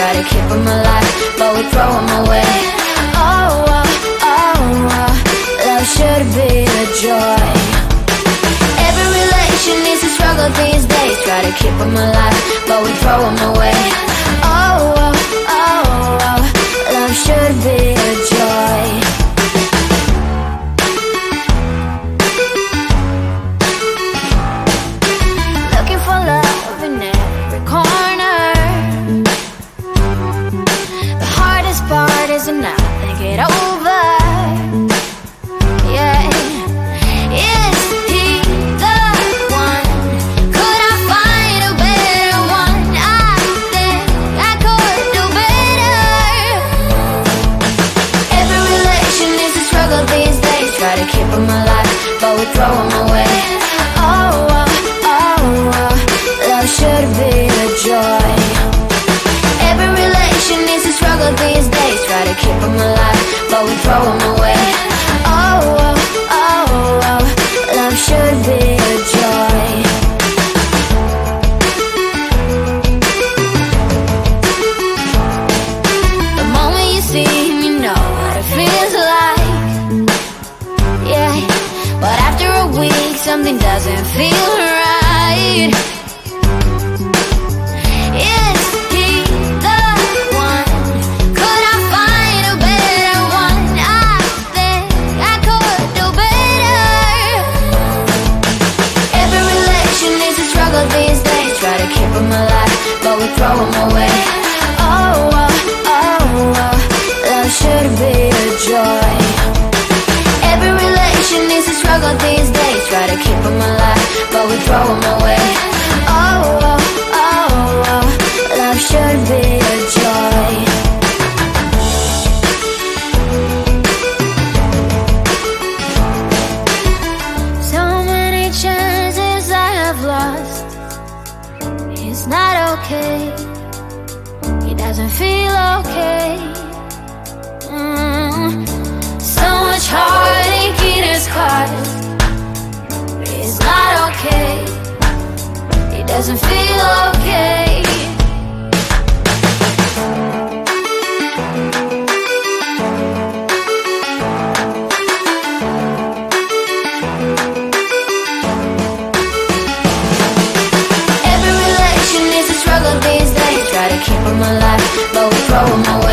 try to keep them alive, but we throw them away. Oh, oh, oh, oh, love should be a joy. Every relation needs a struggle these days, try to keep them alive, but we throw them away. Oh, oh, oh, oh, love should be a joy. Looking for love in every corner. The hardest part is to not think it over. Yeah. Is he the one? Could I find a better one? I think I could do better. Every relation is a struggle these days, try to keep them alive, but we throw them away. Oh, oh, oh, oh, love should be a joy. Every relation is a struggle these days, try to keep them alive, but we throw them away. Oh, oh, oh, oh, love should be a joy. The moment you see him, you know what it feels like. Yeah, but after a week, something doesn't feel right. Is he the one? Could I find a better one? I think I could do better. Every relation is a struggle these days, try to keep them alive, but we throw them away. Oh, oh, oh, oh, love should be a joy. Every relation is a struggle these days, try to keep them alive, but we throw them away. Oh, oh, oh, oh, love should be a joy. So many chances I have lost. It's not okay. He doesn't feel okay. So much heartache in his heart. It's not okay. He doesn't feel okay. Every relation is a struggle these days, try to keep them alive, but we throw them away.